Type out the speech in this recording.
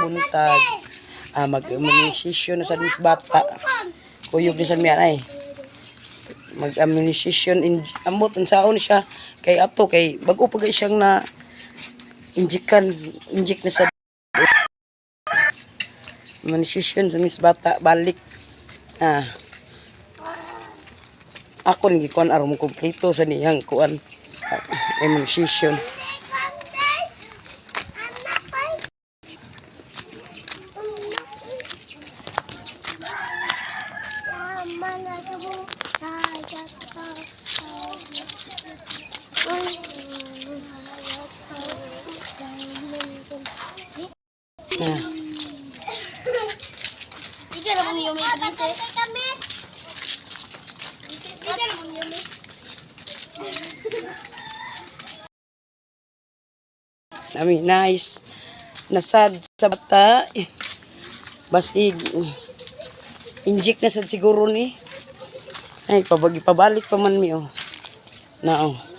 buntag. Mag-immunisasyon na sa mis bata. Kuyog ni sa miyan ay. Mag-immunisasyon ambot unsaon siya kay ato kay bago pa siyang na inject na sa immunisasyon sa mis bata balik. Ako ni kuan aron mo kompleto sa niyang kuan immunisasyon. Nice. Nasad sa bata. Basig. Inject na sad siguro ni. Ay, pabalik pa man mi oh. Na oh.